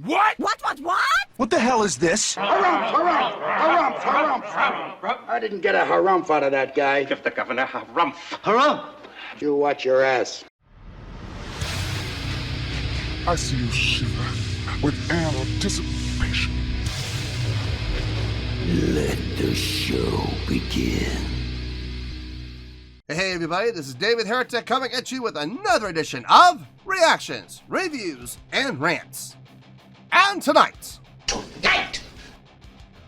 What? What? What the hell is this? Harumph. I didn't get a harumph out of that guy. Give the governor harumph. Harumph! You watch your ass. I see you shiver with anticipation. Let the show begin. Hey everybody, this is David Heretic coming at you with another edition of Reactions, Reviews, and Rants. And tonight,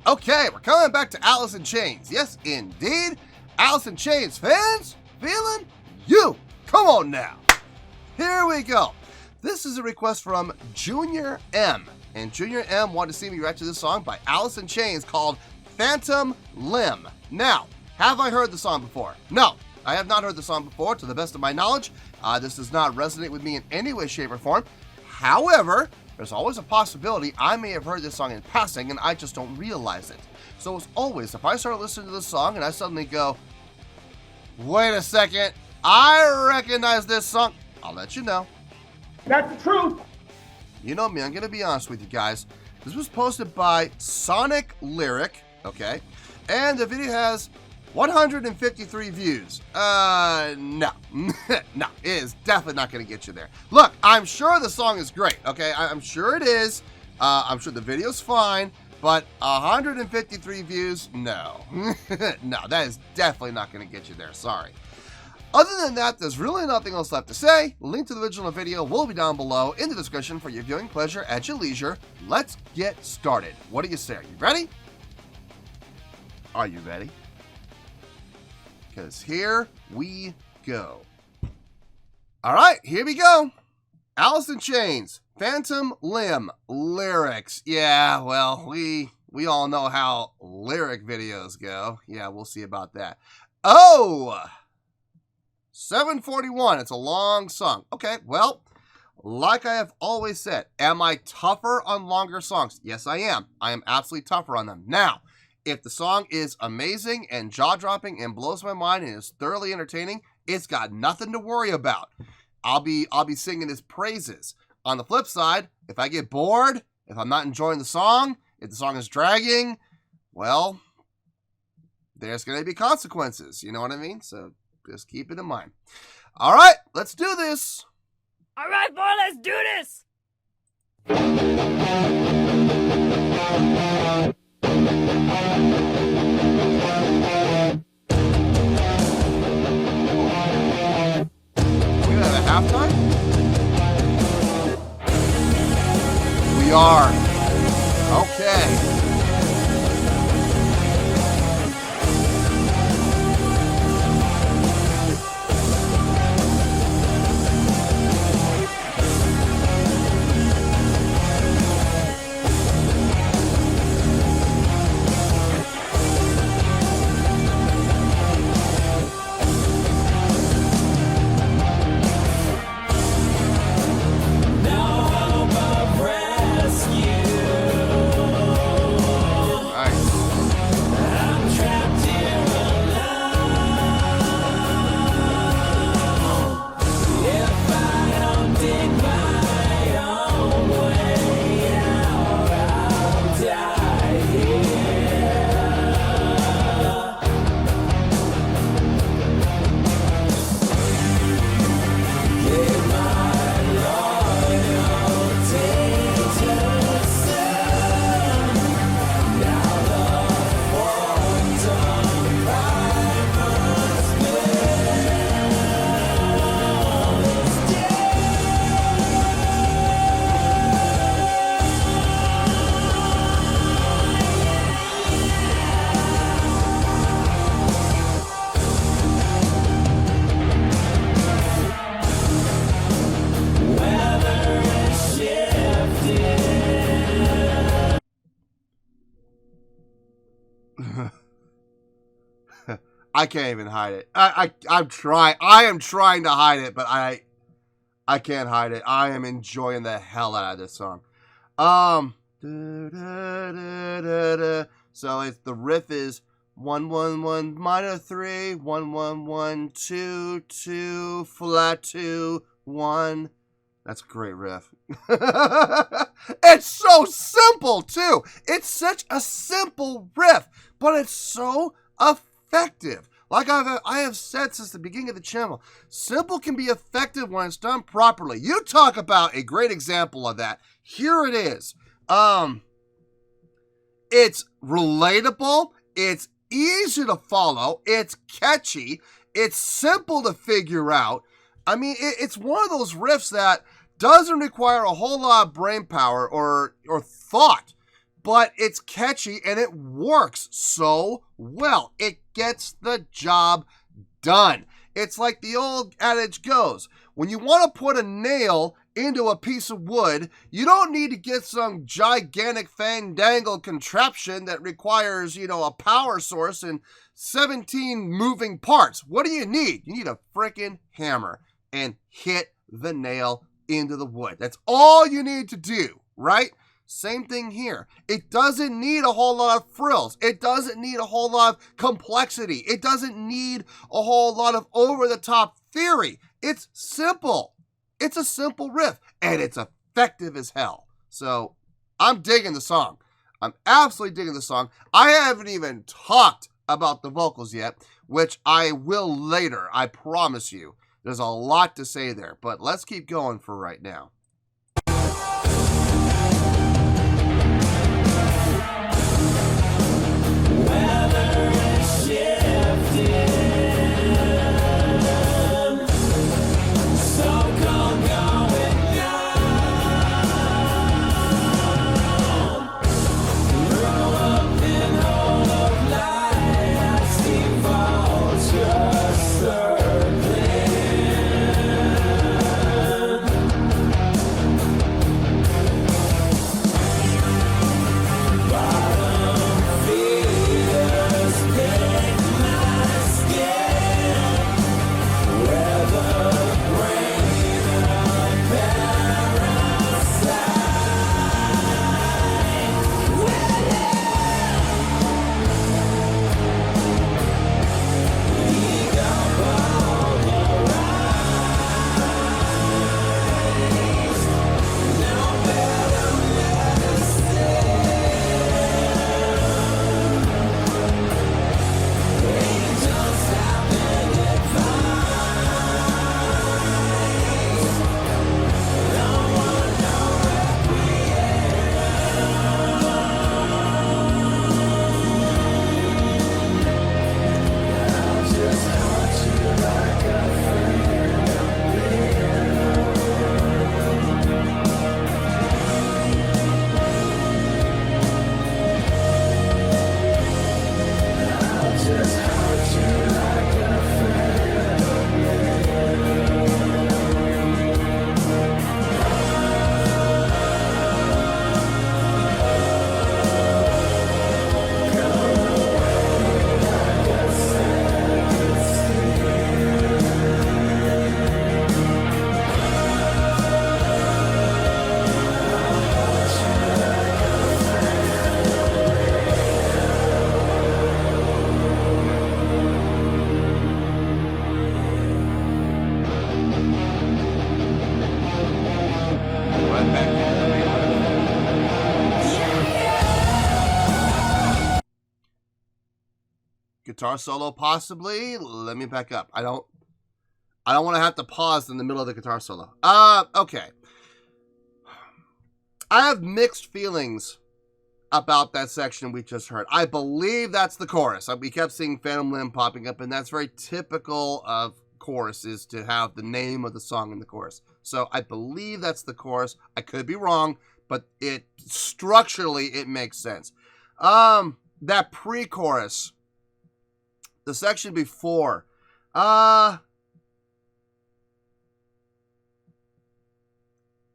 okay, we're coming back to Alice in Chains. Yes, indeed, Alice in Chains fans, feeling you. Come on now. Here we go. This is a request from Junior M. And Junior M wanted to see me react to this song by Alice in Chains called Phantom Limb. Now, have I heard the song before? No, I have not heard the song before, to the best of my knowledge. This does not resonate with me in any way, shape, or form. However, there's always a possibility I may have heard this song in passing and I just don't realize it. So as always, if I start listening to this song and I suddenly go, wait a second, I recognize this song, I'll let you know. That's the truth. You know me, I'm going to be honest with you guys. This was posted by Sonic Lyric, okay? And the video has 153 views. No. No, it is definitely not going to get you there. Look, I'm sure the song is great, okay? I'm sure it is. I'm sure the video's fine, but 153 views, no. No, that is definitely not going to get you there. Sorry. Other than that, there's really nothing else left to say. Link to the original video will be down below in the description for your viewing pleasure at your leisure. Let's get started. What do you say? Are you ready? Are you ready? Because here we go. All right, here we go. Alice in Chains, Phantom Limb, lyrics. Yeah, well, we all know how lyric videos go. Yeah, we'll see about that. Oh, 7:41. It's a long song. Okay, well, like I have always said, am I tougher on longer songs? Yes, I am. I am absolutely tougher on them. Now, if the song is amazing and jaw-dropping and blows my mind and is thoroughly entertaining, it's got nothing to worry about. I'll be singing its praises. On the flip side, if I get bored, if I'm not enjoying the song, if the song is dragging, well, there's going to be consequences. You know what I mean? So just keep it in mind. All right, let's do this. All right, boy, let's do this. We have a halftime? We are. Okay. I can't even hide it. I'm trying. I am trying to hide it, but I can't hide it. I am enjoying the hell out of this song. So it's the riff is 1 1 1 minor 3 1 1 1 2 2 flat 2 1. That's a great riff. It's so simple, too. It's such a simple riff, but it's so effective. Like I have said since the beginning of the channel, simple can be effective when it's done properly. You talk about a great example of that. Here it is. It's relatable. It's easy to follow. It's catchy. It's simple to figure out. I mean, it's one of those riffs that doesn't require a whole lot of brain power or thought, but it's catchy and it works so well. It gets the job done. It's like the old adage goes, when you want to put a nail into a piece of wood, you don't need to get some gigantic fandangled contraption that requires, a power source and 17 moving parts. What do you need? You need a freaking hammer and hit the nail into the wood. That's all you need to do, right? Same thing here. It doesn't need a whole lot of frills. It doesn't need a whole lot of complexity. It doesn't need a whole lot of over-the-top theory. It's simple. It's a simple riff, and it's effective as hell. So, I'm digging the song. I'm absolutely digging the song. I haven't even talked about the vocals yet, which I will later, I promise you. There's a lot to say there, but let's keep going for right now. Guitar solo, possibly. Let me back up. I don't want to have to pause in the middle of the guitar solo. Okay. I have mixed feelings about that section we just heard. I believe that's the chorus. We kept seeing Phantom Limb popping up, and that's very typical of choruses to have the name of the song in the chorus. So I believe that's the chorus. I could be wrong, but structurally it makes sense. That pre-chorus, the section before, I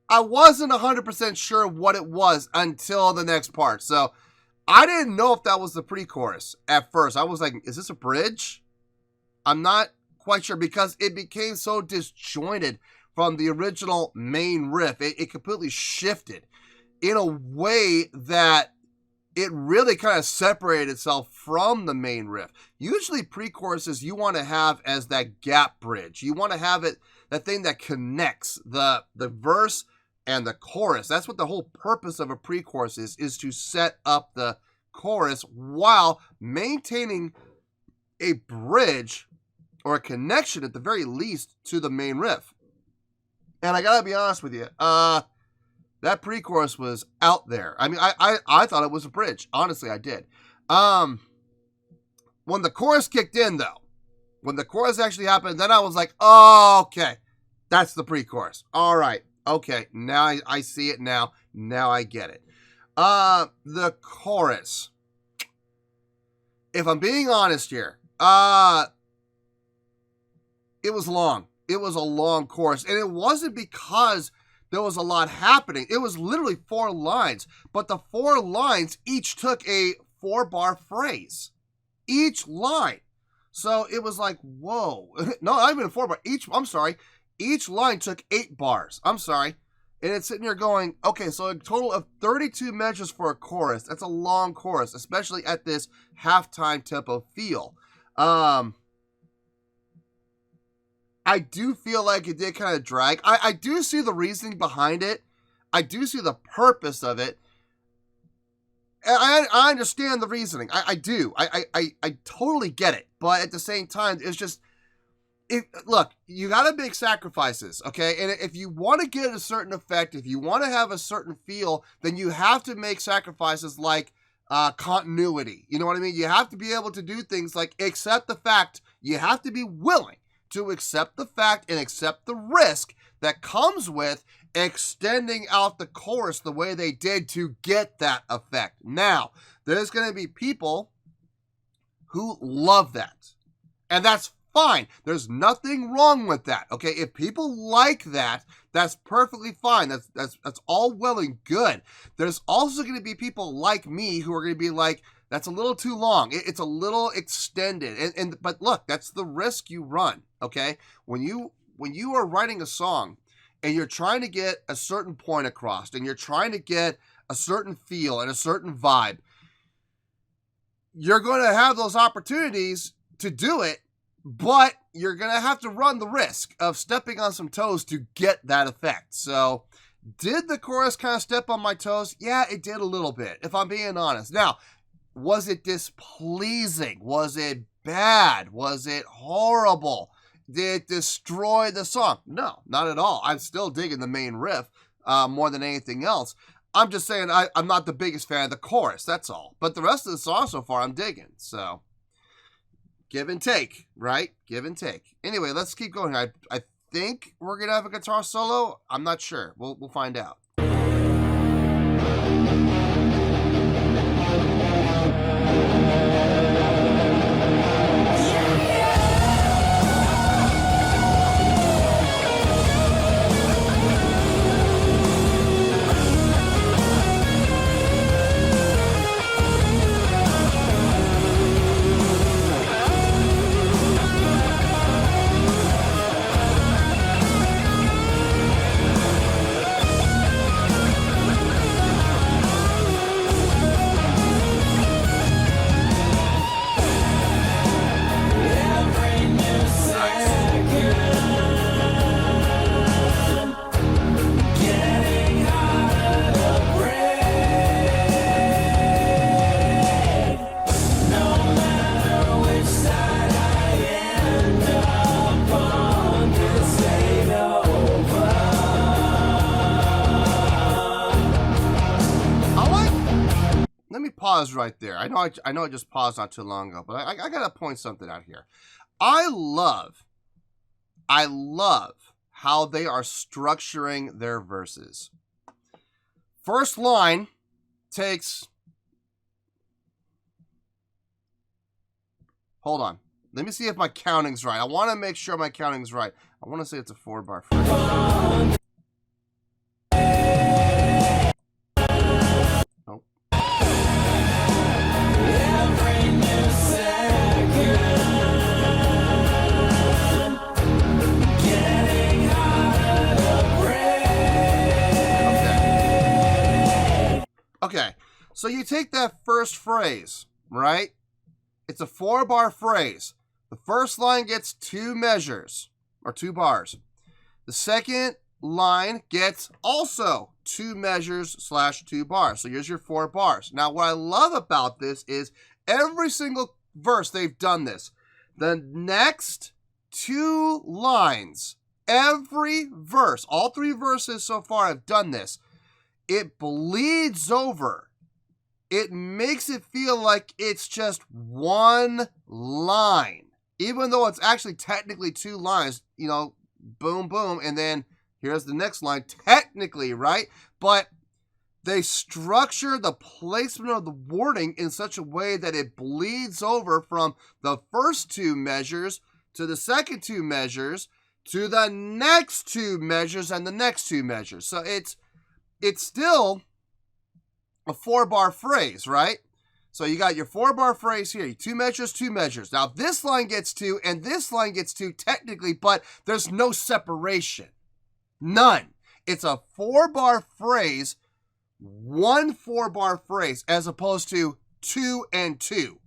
wasn't 100% sure what it was until the next part. So I didn't know if that was the pre-chorus at first. I was like, is this a bridge? I'm not quite sure because it became so disjointed from the original main riff. It completely shifted in a way that it really kind of separated itself from the main riff. Usually pre-choruses you want to have as that gap bridge. You want to have it that thing that connects the verse and the chorus. That's what the whole purpose of a pre-chorus is to set up the chorus while maintaining a bridge or a connection at the very least to the main riff. And I gotta be honest with you, that pre-chorus was out there. I mean, I thought it was a bridge. Honestly, I did. When the chorus kicked in, though, when the chorus actually happened, then I was like, oh, okay, that's the pre-chorus. All right, okay, now I see it now. Now I get it. The chorus. If I'm being honest here, it was long. It was a long chorus, and it wasn't because there was a lot happening. It was literally 4 lines, but the 4 lines each took a 4-bar phrase. Each line. So it was like, whoa. No, not even a 4-bar. Each line took 8 bars. I'm sorry. And it's sitting here going, okay, so a total of 32 measures for a chorus. That's a long chorus, especially at this halftime tempo feel. I do feel like it did kind of drag. I do see the reasoning behind it. I do see the purpose of it. I understand the reasoning. I do. I totally get it. But at the same time, it's just, look, you got to make sacrifices, okay? And if you want to get a certain effect, if you want to have a certain feel, then you have to make sacrifices like continuity. You know what I mean? You have to be able to do things like accept the fact. You have to be willing to accept the fact and accept the risk that comes with extending out the chorus the way they did to get that effect. Now, there's going to be people who love that, and that's fine. There's nothing wrong with that, okay? If people like that, that's perfectly fine. That's all well and good. There's also going to be people like me who are going to be like, that's a little too long. It's a little extended. But look, that's the risk you run, okay? When you are writing a song and you're trying to get a certain point across and you're trying to get a certain feel and a certain vibe, you're going to have those opportunities to do it, but you're going to have to run the risk of stepping on some toes to get that effect. So, did the chorus kind of step on my toes? Yeah, it did a little bit, if I'm being honest. Now, was it displeasing? Was it bad? Was it horrible? Did it destroy the song? No, not at all. I'm still digging the main riff more than anything else. I'm just saying I'm not the biggest fan of the chorus, that's all. But the rest of the song so far I'm digging. So, give and take, right? Give and take. Anyway, let's keep going. I think we're going to have a guitar solo. I'm not sure. We'll find out. Pause right there. I know I just paused not too long ago, but I gotta point something out here. I love how they are structuring their verses. First line takes, hold on, let me see if my counting's right. I want to make sure my counting's right. I want to say it's a 4-bar phrase. Okay, so you take that first phrase, right? It's a 4-bar phrase. The first line gets 2 measures, or 2 bars. The second line gets also 2 measures / 2 bars. So here's your 4 bars. Now, what I love about this is every single verse they've done this. The next 2 lines, every verse, all 3 verses so far have done this. It bleeds over. It makes it feel like it's just one line, even though it's actually technically 2 lines, you know, boom, boom, and then here's the next line, technically, right? But they structure the placement of the wording in such a way that it bleeds over from the first 2 measures to the second 2 measures to the next 2 measures and the next 2 measures. So it's still a 4-bar phrase, right? So you got your 4-bar phrase here, 2 measures, 2 measures. Now this line gets 2 and this line gets 2 technically, but there's no separation. None. It's a 4-bar phrase, 1 4-bar phrase, as opposed to 2 and 2.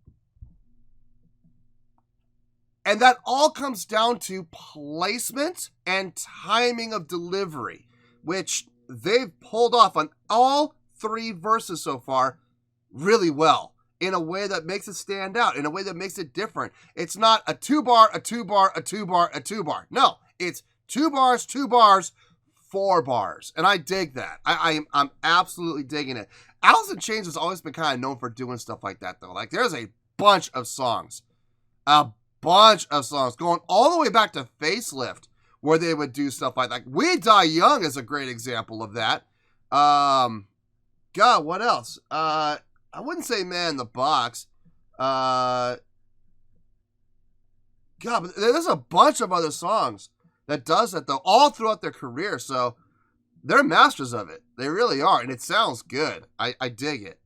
And that all comes down to placement and timing of delivery, which they've pulled off on all 3 verses so far really well, in a way that makes it stand out, in a way that makes it different. It's not a 2-bar, a 2-bar, a 2-bar, a 2-bar. No, it's 2 bars, 2 bars, 4 bars. And I dig that. I'm absolutely digging it. Alice in Chains has always been kind of known for doing stuff like that, though. Like, there's a bunch of songs going all the way back to Facelift, where they would do stuff like that. We Die Young is a great example of that. God, what else? I wouldn't say Man in the Box. God, but there's a bunch of other songs that does that, though, all throughout their career. So they're masters of it. They really are. And it sounds good. I dig it.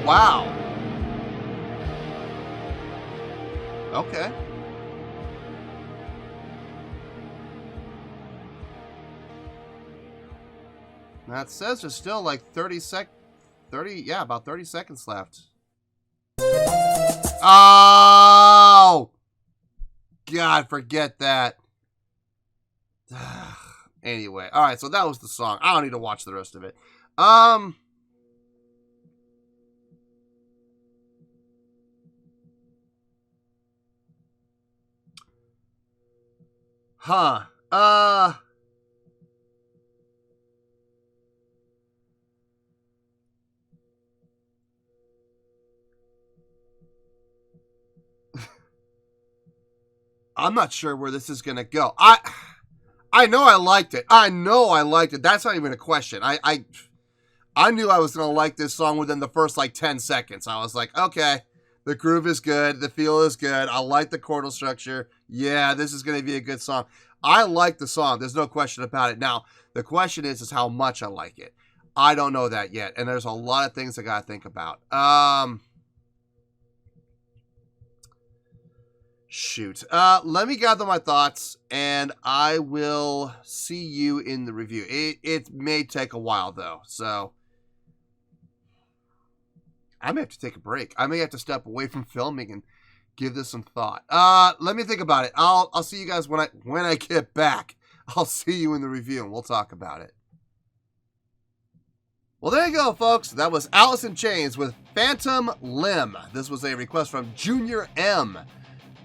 Wow. Okay. That says there's still like about 30 seconds left. Oh! God, forget that. Anyway, all right, so that was the song. I don't need to watch the rest of it. Huh. I'm not sure where this is gonna go. I know I liked it. I know I liked it. That's not even a question. I knew I was gonna like this song within the first like 10 seconds. I was like, okay, the groove is good, the feel is good. I like the chordal structure. Yeah, this is gonna be a good song. I like the song. There's no question about it. Now, the question is how much I like it. I don't know that yet, and there's a lot of things I gotta think about. Shoot. Let me gather my thoughts, and I will see you in the review. It may take a while, though, so I may have to take a break. I may have to step away from filming and give this some thought. Let me think about it. I'll see you guys when I get back. I'll see you in the review, and we'll talk about it. Well, there you go, folks. That was Alice in Chains with Phantom Limb. This was a request from Junior M.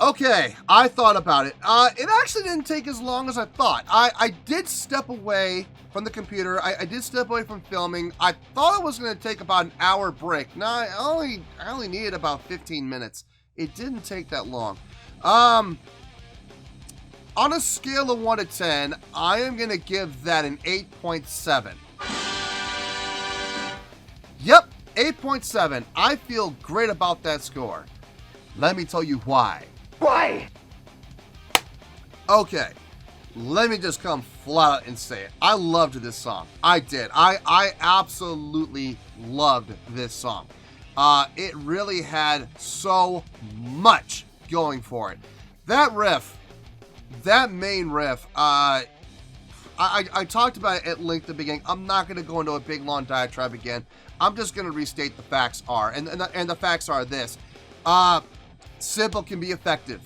Okay, I thought about it. It actually didn't take as long as I thought. I did step away from the computer. I did step away from filming. I thought it was going to take about an hour break. No, I only needed about 15 minutes. It didn't take that long. On a scale of 1 to 10, I am going to give that an 8.7. Yep, 8.7. I feel great about that score. Let me tell you why. Why? Okay, let me just come flat out and say it. I loved this song. I did. I absolutely loved this song. It really had so much going for it. That riff, that main riff, I talked about it at length at the beginning. I'm not going to go into a big long diatribe again. I'm just going to restate the facts are, and the facts are this. Simple can be effective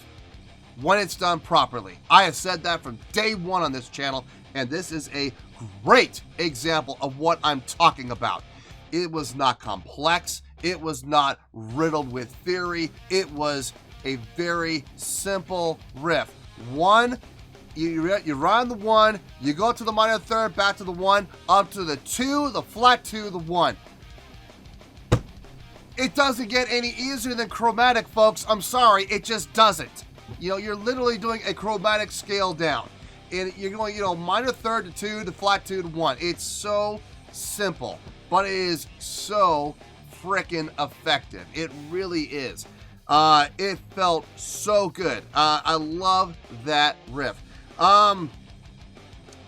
when it's done properly. I have said that from day one on this channel, and this is a great example of what I'm talking about. It was not complex. It was not riddled with theory. It was a very simple riff. One, you run the one, you go to the minor third, back to the one, up to the two, the flat two, the one. It doesn't get any easier than chromatic, folks. I'm sorry, it just doesn't. You know, you're literally doing a chromatic scale down. And you're going, minor third to two, to flat two to one. It's so simple, but it is so freaking effective. It really is. It felt so good. I love that riff.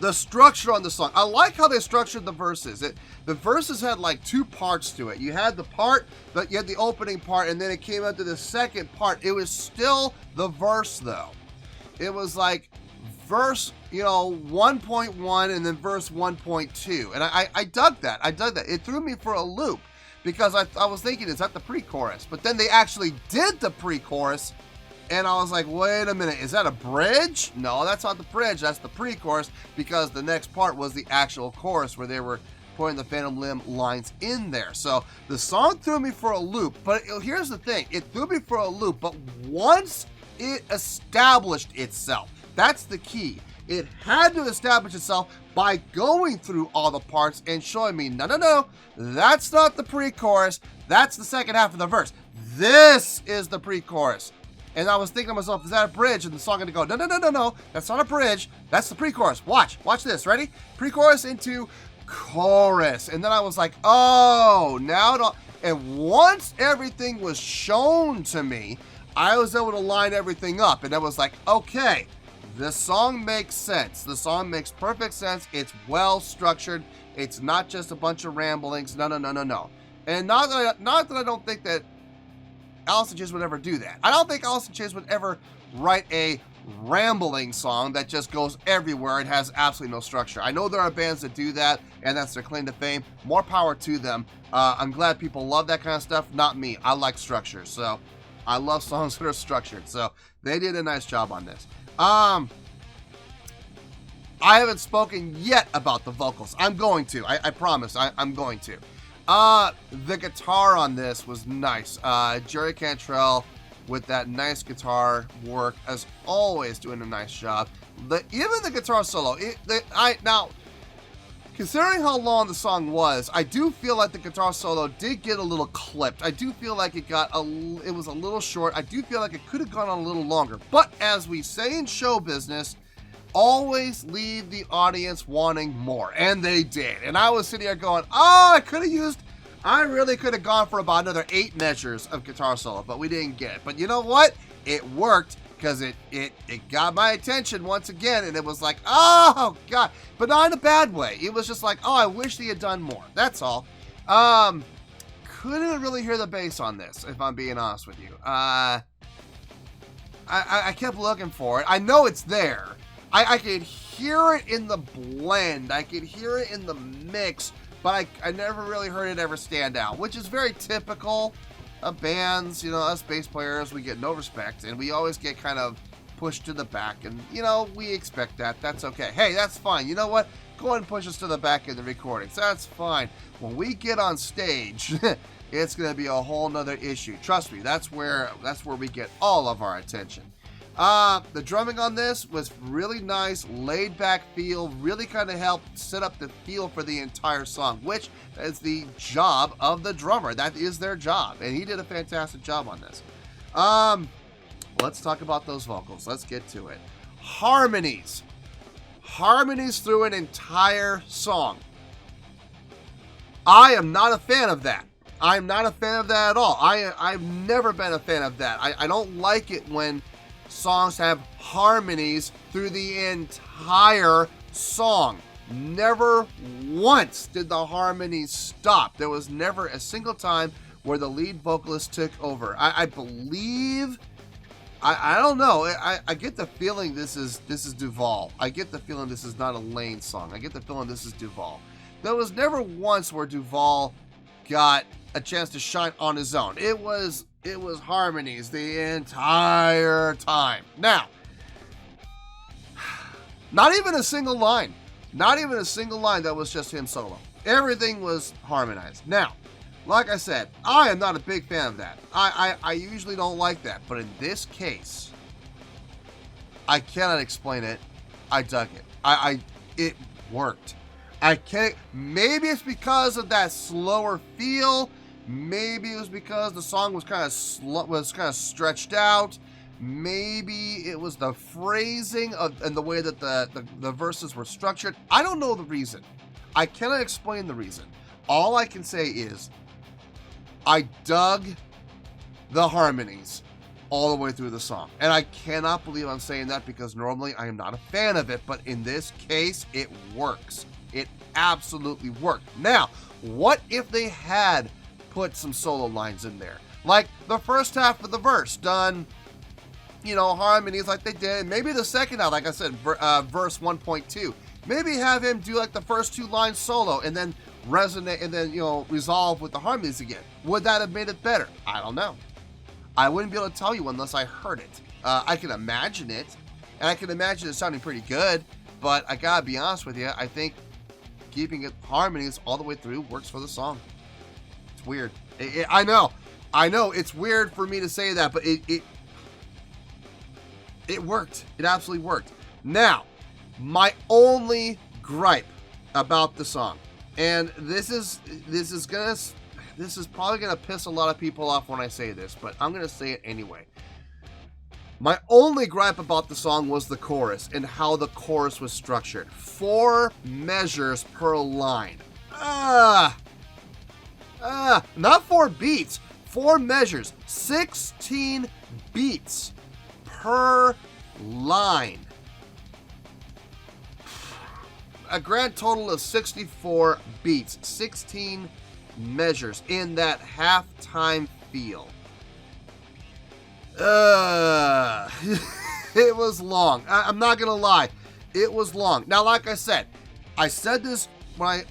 The structure on the song. I like how they structured the verses. The verses had like two parts to it. You had the part, but you had the opening part, and then it came up to the second part. It was still the verse, though. It was like verse, 1.1 and then verse 1.2. And I dug that. It threw me for a loop because I was thinking, is that the pre-chorus? But then they actually did the pre-chorus. And I was like, wait a minute, is that a bridge? No, that's not the bridge, that's the pre-chorus, because the next part was the actual chorus where they were putting the Phantom Limb lines in there. So the song threw me for a loop, but here's the thing, it threw me for a loop, but once it established itself, that's the key. It had to establish itself by going through all the parts and showing me, no, that's not the pre-chorus, that's the second half of the verse. This is the pre-chorus. And I was thinking to myself, is that a bridge? And the song going to go, no, that's not a bridge. That's the pre-chorus. Watch this. Ready? Pre-chorus into chorus. And then I was like, oh, now. And once everything was shown to me, I was able to line everything up. And I was like, okay, this song makes sense. The song makes perfect sense. It's well structured. It's not just a bunch of ramblings. No. And not that I don't think that Alice in Chains would ever do that. I don't think Alice in Chains would ever write a rambling song that just goes everywhere and has absolutely no structure. I know there are bands that do that, and that's their claim to fame. More power to them. I'm glad people love that kind of stuff. Not me. I like structure, so I love songs that are structured. So they did a nice job on this. I haven't spoken yet about the vocals. I'm going to. I promise. I'm going to. The guitar on this was nice. Jerry Cantrell with that nice guitar work, as always, doing a nice job. Even the guitar solo, now, considering how long the song was, I do feel like the guitar solo did get a little clipped. I do feel like it was a little short. I do feel like it could have gone on a little longer. But as we say in show business, always leave the audience wanting more. And they did. And I was sitting here going, oh, I really could have gone for about another 8 measures of guitar solo, but we didn't get it. But you know what? It worked. Because it got my attention once again, and it was like, oh, God. But not in a bad way. It was just like, oh, I wish they had done more. That's all. Couldn't really hear the bass on this, if I'm being honest with you. I kept looking for it. I know it's there. I could hear it in the blend. I could hear it in the mix, but I never really heard it ever stand out, which is very typical of bands. You know, us bass players, we get no respect, and we always get kind of pushed to the back, and you know, we expect that. That's okay. Hey, that's fine. You know what? Go ahead and push us to the back in the recordings. That's fine. When we get on stage, it's going to be a whole nother issue. Trust me, that's where we get all of our attention. The drumming on this was really nice, laid back feel, really kind of helped set up the feel for the entire song, which is the job of the drummer. That is their job, and he did a fantastic job on this. Let's talk about those vocals. Let's get to it. Harmonies. Harmonies through an entire song. I am not a fan of that. I'm not a fan of that at all. I've never been a fan of that. I don't like it when songs have harmonies through the entire song. Never once did the harmonies stop. There was never a single time where the lead vocalist took over. I believe, I don't know. I get the feeling this is Duvall. I get the feeling this is not a Lane song. I get the feeling this is Duvall. There was never once where Duvall got a chance to shine on his own. It was harmonies the entire time. Now, not even a single line. Not even a single line that was just him solo. Everything was harmonized. Now, like I said, I am not a big fan of that. I usually don't like that. But in this case, I cannot explain it. I dug it. It worked. I can't. Maybe it's because of that slower feel. Maybe it was because the song was kind of stretched out. Maybe it was the phrasing and the way that the verses were structured. I don't know the reason. I cannot explain the reason. All I can say is I dug the harmonies all the way through the song. And I cannot believe I'm saying that because normally I am not a fan of it. But in this case, it works. It absolutely worked. Now, what if they had put some solo lines in there? Like the first half of the verse done, you know, harmonies like they did. Maybe the second half, like I said, verse 1.2. Maybe have him do like the first 2 lines solo and then resonate and then, you know, resolve with the harmonies again. Would that have made it better? I don't know. I wouldn't be able to tell you unless I heard it. I can imagine it, and I can imagine it sounding pretty good, but I gotta be honest with you, I think keeping it harmonies all the way through works for the song. It's weird. I know, it's weird for me to say that, but it worked. It absolutely worked. Now, my only gripe about the song, and this is probably gonna piss a lot of people off when I say this, but I'm gonna say it anyway. My only gripe about the song was the chorus and how the chorus was structured. 4 measures per line. Not 4 beats, 4 measures, 16 beats per line. A grand total of 64 beats, 16 measures in that halftime feel. It was long. I'm not gonna lie, it was long. Now, like I said this when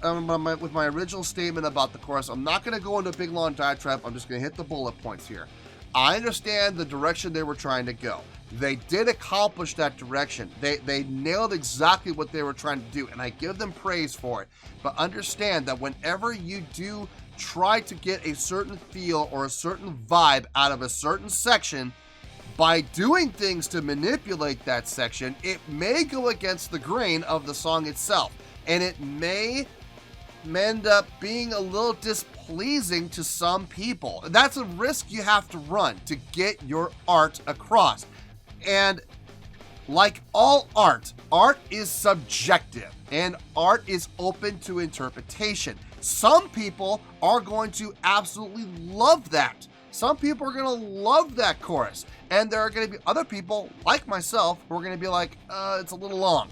with my original statement about the chorus. I'm not gonna go into a big long diatribe. I'm just gonna hit the bullet points here. I understand the direction they were trying to go. They did accomplish that direction. They nailed exactly what they were trying to do, and I give them praise for it. But understand that whenever you do try to get a certain feel or a certain vibe out of a certain section, by doing things to manipulate that section, it may go against the grain of the song itself, and it may end up being a little displeasing to some people. That's a risk you have to run to get your art across. And like all art, art is subjective, and art is open to interpretation. Some people are going to absolutely love that. Some people are going to love that chorus, and there are going to be other people, like myself, who are going to be like, it's a little long.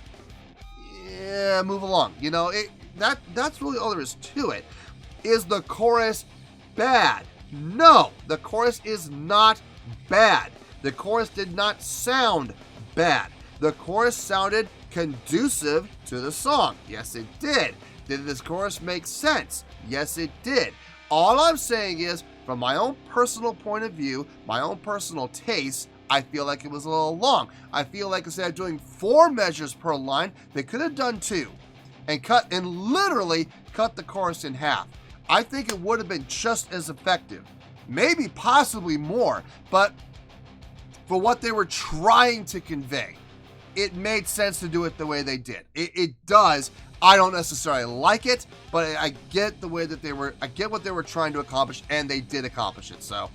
Yeah, move along. You know, that's really all there is to it. Is the chorus bad? No, the chorus is not bad. The chorus did not sound bad. The chorus sounded conducive to the song. Yes, it did. Did this chorus make sense? Yes, it did. All I'm saying is, from my own personal point of view, my own personal taste, I feel like it was a little long. I feel like instead of doing 4 measures per line, they could have done 2 and literally cut the chorus in half. I think it would have been just as effective, maybe possibly more, but for what they were trying to convey, it made sense to do it the way they did. It does. I don't necessarily like it, but I get the way that I get what they were trying to accomplish, and they did accomplish it. So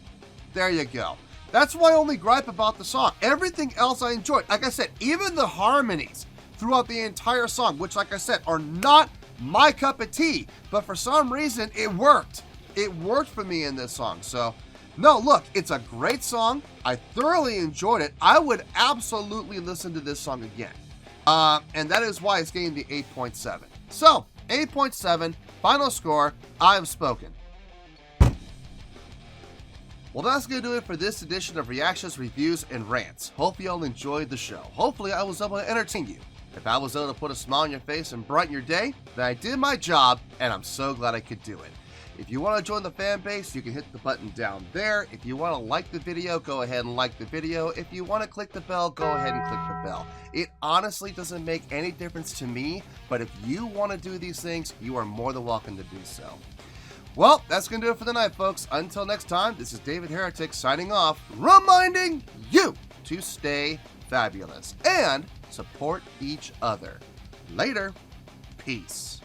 there you go. That's my only gripe about the song. Everything else I enjoyed. Like I said, even the harmonies throughout the entire song, which, like I said, are not my cup of tea, but for some reason it worked. It worked for me in this song. So no, look, it's a great song. I thoroughly enjoyed it. I would absolutely listen to this song again. And that is why it's getting the 8.7. So 8.7, final score. I have spoken. Well, that's going to do it for this edition of Reactions, Reviews, and Rants. Hope you all enjoyed the show. Hopefully I was able to entertain you. If I was able to put a smile on your face and brighten your day, then I did my job, and I'm so glad I could do it. If you want to join the fan base, you can hit the button down there. If you want to like the video, go ahead and like the video. If you want to click the bell, go ahead and click the bell. It honestly doesn't make any difference to me, but if you want to do these things, you are more than welcome to do so. Well, that's going to do it for the night, folks. Until next time, this is David Heretic signing off, reminding you to stay fabulous and support each other. Later. Peace.